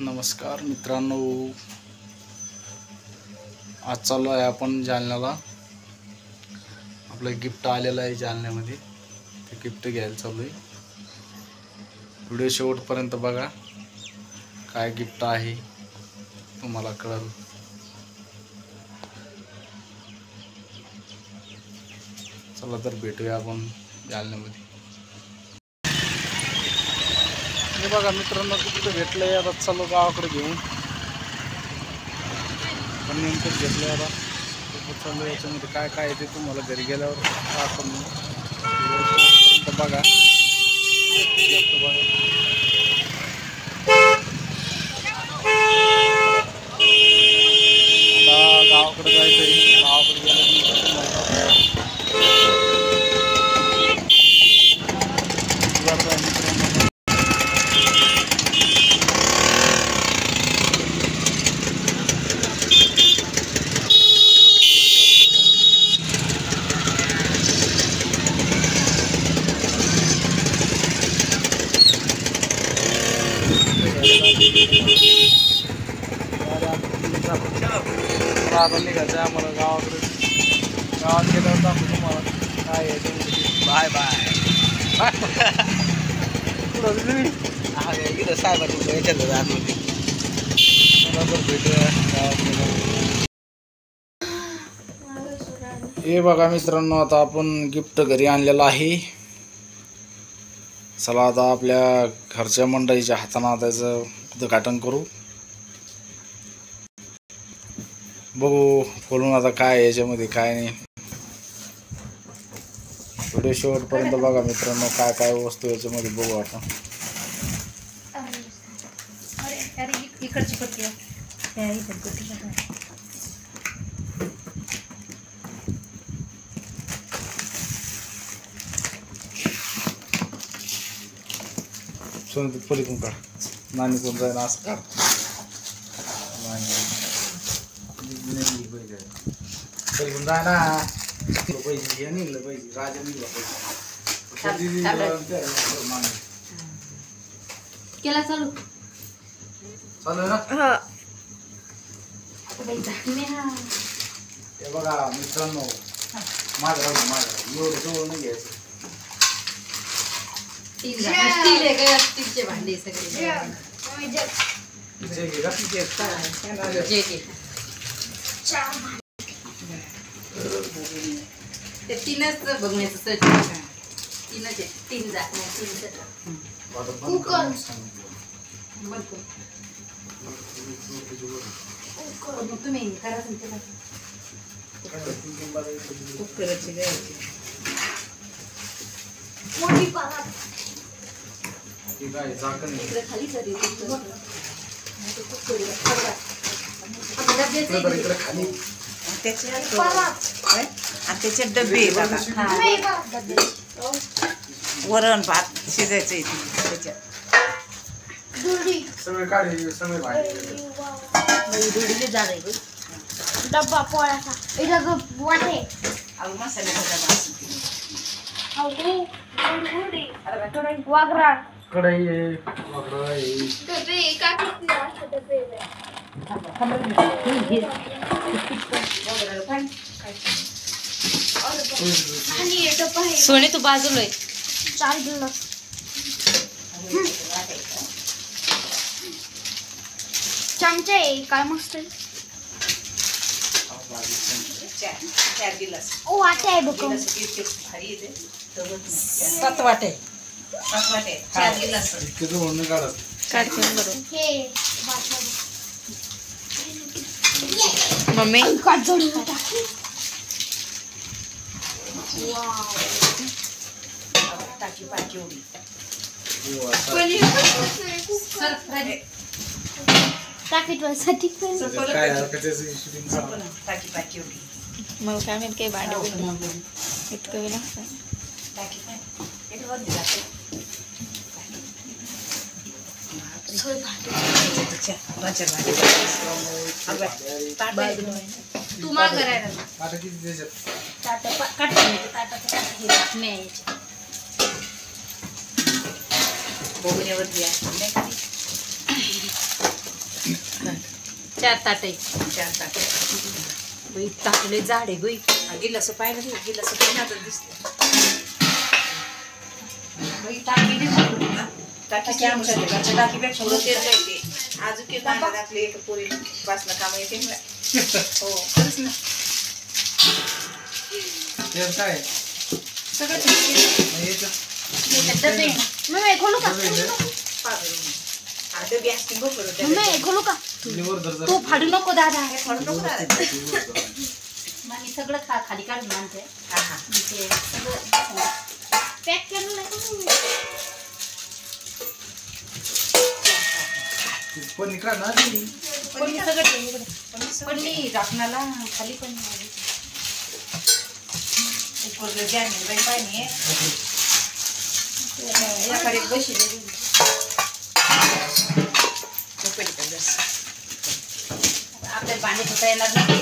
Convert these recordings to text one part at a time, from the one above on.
नमस्कार मित्रांनो, आज चाललो आहे आपण जालन्याला. आपलं गिफ्ट आलेलं आहे जालन्यामध्ये, ते गिफ्ट घ्यायला चालू आहे. व्हिडिओ शेवटपर्यंत बघा, काय गिफ्ट आहे तुम्हाला कळेल. चला तर भेटूया आपण जालन्यामध्ये. हे बघा मित्रांनो, तिथे भेटलंय. आता चालू गावाकडे घेऊन, पण नेमकं घेतलंय. आता चालू याच्यामध्ये काय काय आहे ते तुम्हाला घरी गेल्यावर आपण बघा. आता गावाकडे जायचंय. गावाकडे गेल्यानंतर आता निघायचं आहे आम्हाला गावाकडे. गावात गेल्यावर दाखवू तुम्हाला काय आहे ते. Bye bye. कुठं तुम्ही इथं साहेबांच्या याच्यात आतमध्ये. मला तर भेटूया गावात. हे बघा मित्रांनो, आता आपण गिफ्ट घरी आणलेलं आहे. चला आता आपल्या घरच्या मंडळीच्या हाताने त्याचं उद्घाटन करू. बघू खोलून आता काय याच्यामध्ये काय नाही. व्हिडिओ शेवटपर्यंत बघा मित्रांनो, काय काय वस्तू याच्यामध्ये बघू आपण. सोनं पलीकडून काढ, नाणी कोण जाईल असं काढ. पलीकडून जाय ना. पैसे निघलं पाहिजे, राजा निघला पाहिजे. केला चालू चालू ना. हे बघा मित्रांनो, माझं एवढं जवळ नाही घ्यायचं. स्टीलचे भांडे सगळे. ते तीनच बघण्याचं सट. तीनच आहे, तीन जात नाही, तीन सट. तुम्ही करा तुमच्या कुकरची घ्यायची. इकडे खाली तरी त्याचे डबे वरण भात शिजायचं त्याच्यात. डब्बा पोळ्याचा इथं वाटे वागरा कढई आहे, वाकडं आहे. डबे का डबे सोने तू बाजूला आहे. चाललं चमचे काय मस्त आहे. चार गिलास वाटे आहे बघ. 7 वाटे 4 गिलास. किती म्हणून काढत हे मम्मी टाकी पाकी उडी टाकीसाठी टाकी पाकी उडी. मला काय माहित काही भांडे इतकं लागतं. टाकी पाकी वर दिला तू माग करायला बोगण्यावर 4 ताटे 4 ताटे बाई ताटले झाड आहे बाई. गिलास पाहिलं नाही गिलास पहिल्यांदाच दिसते बाई टाकी नाही टाकी आमच्या घरच्या टाकीपेक्षा तेच जायते अजून की कांदा आपले एक पोरी पासला काम येते ना. हो खरंच ना ते काय सगळं ठीक डबे मम्मी खोलू का अर्ध गॅस की बघ मम्मी खोलू का लिव्हर धर तू फाडू नको दादा. मी सगळं खाली काढून आणते. हा हा ते सगळं पॅक केलं नाही. पण का ना पडली सगळं पडली राखणाला खाली पण पोरगं जामीन बाई पाणी एखादी बसली आपल्याला भांडे धुता येणार नाही.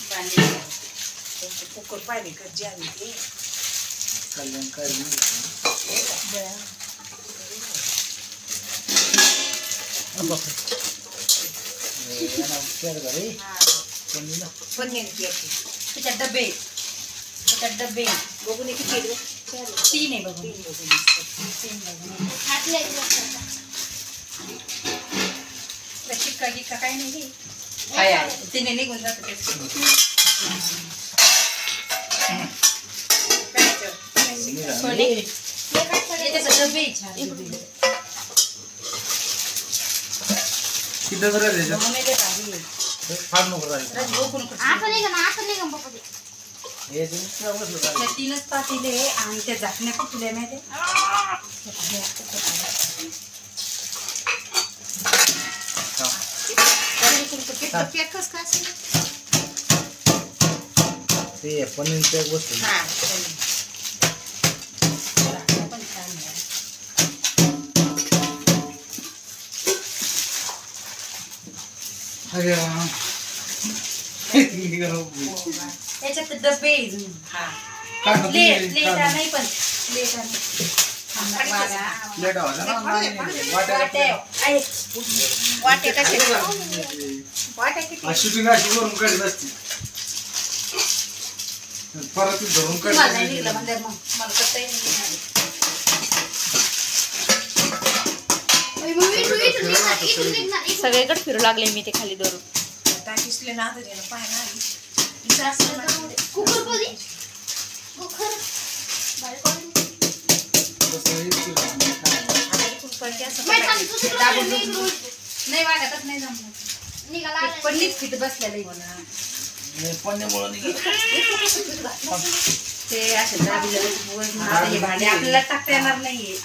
भांडे कुकर पाहिजे का जामीन ते कल्याण काय पनीर त्याच्यात डबे बघून किती 3 आहे बघून. शिक्का गिक्का काही नाही. आहे तिने निघून जातं डबे छान किती जरा द्यायचं फार नको राहील आता नाही का ना आता नाही का पप्पा ते. हे तुम्ही बसलो काय 3च पातेले आणि त्या झाकण्या कुठल्या माहिती पॅकच काय असेल ते पनीरच्या गोष्टी हा पण छान आहे. अरे त्याच्यात डबे हा प्लेट नाही पण प्लेट शूटिंग अशी करून काढत असते परत ती धरून काढत सगळीकडे फिरू लागले मी ते खाली धरून. टाकीसले ना आता पाय ना कुकर कधी कुकर नाही वागतच नाही जमलं. निघाला पडलीच फिट बसलेलं ते असे हे भांडे आपल्याला टाकता येणार नाहीये.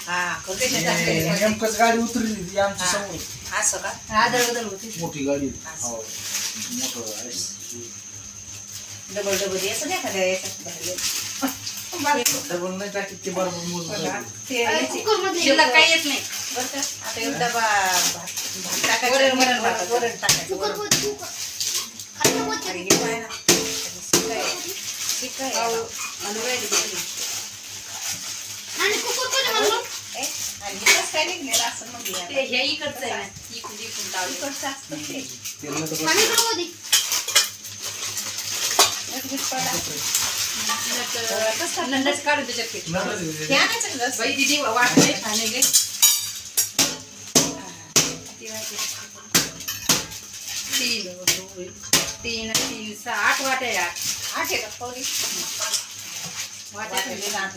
नेमकंच गाडी उतरली आमच्या समोर असं का आदळ बदल होती. मोठी गाडी हो मोठं डबल डबल असं नाही का डबल नाही टाकीत ते बरोबर मोजून शिल्लक काही येत नाही. बरं का आता एक डबा भात टाकायचं वरण टाकायचं वरण अरे हे पाय ना शिकाय आणि कुकर कधी म्हणलो आणि कसं काय निघलेलं असं मग ते हे इकडचं आहे ना इकडून लावलं. इकडचं असतं ते तेल तर पाणी कधी नंदच काढून त्याच्यात पीठ. हे आणायचं का बाई दिदी वाटले छान आहे गे. 3 3 6 8 वाट्या यार. 8 आहे का पावली वाटायचं नाही राहत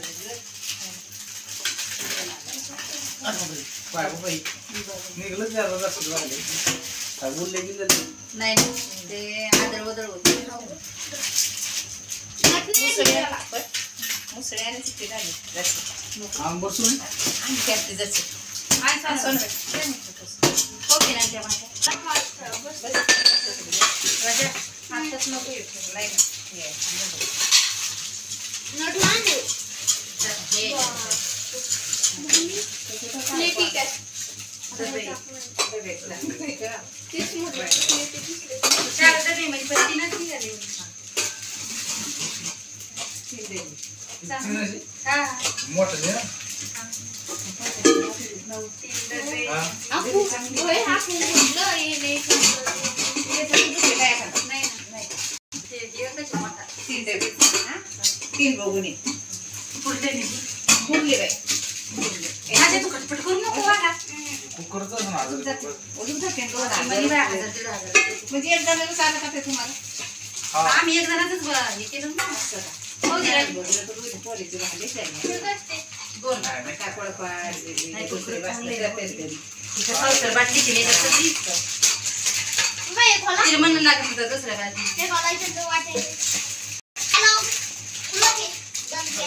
निघलं ज्यादा जास्त लागले काय बोलले गेले नाही ते आदळ बदल होते. मुसळे आणि चिकटी झाली आम बसून आणि त्यातली जसे ओके नाही त्या माझ्या हातच नको येतो नाही ठीक आहे मोठं होय, हा फुल घेतलं, हे नाही घेतलं. नाही ना. ते एकच आहे मोठा. 3 डबे 3 बघून फुलटे नाही. फुलले बाई माझ्या तू खटपट करू नको बघा. कुकरचं ना अजून जाते 2,000 म्हणजे बाय 1,000 1,500. म्हणजे एक जणाला चालत का ते तुम्हाला हा आम्ही एक जणाचंच हे केलं ना. हो दे रे. बघितलं तर तुझी पोरीची भांडी चालली. ठीक असते. दोन. काय पळपाळ नाही, दुसरे वाचले करते तरी इथं पावसाळ्यात बाटलीची नाही तर सगळी. बाई, हे खोला. तिला म्हणलं लागत होतं दुसऱ्या बाटली. हे खोलायचं तर वाटेल. हॅलो. खुला घे. गंज.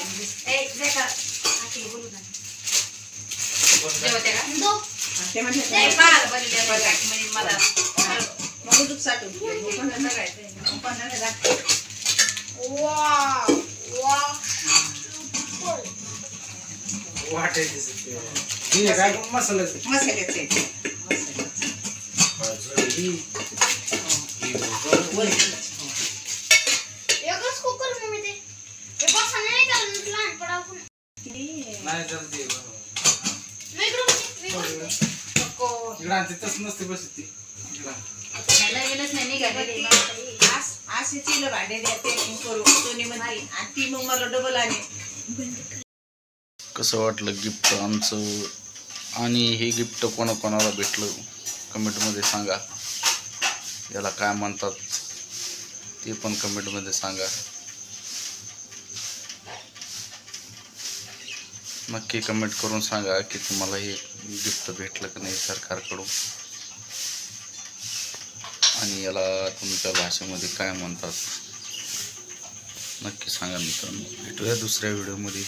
ए, दे का. आखी बोलू ना. जेवते का? दो. ते म्हणजे नाही, पाहायला बनवली आहे बघा. म्हणजे मला मग दूध साठवून पण करायचं पण नाही वाव. वाव. फुल. हे काय मसाल्याचं मसाल्याचे एकच कुकर मम्मी ते. हे बघ नाही का लहान पडावं. नाही चालते मी इकडं बसते, मी बसते. नको. इकडं तिथंच नसते बस ती नवीनच नाही निघाली. असे चिलं भांडे द्या ते करू सोनी म्हणते आणि ती मग मला डबल आली कसं वाटलं गिफ्ट आमचं आणि हे गिफ्ट कोणाकोणाला भेटलं कमेंटमध्ये सांगा. याला काय म्हणतात ते पण कमेंटमध्ये सांगा. नक्की कमेंट करून सांगा की तुम्हाला हे गिफ्ट भेटलं की नाही सरकारकडून आणि याला तुमच्या भाषेमध्ये काय म्हणतात नक्की सांगा मित्रांनो. भेटूया दुसऱ्या व्हिडिओमध्ये.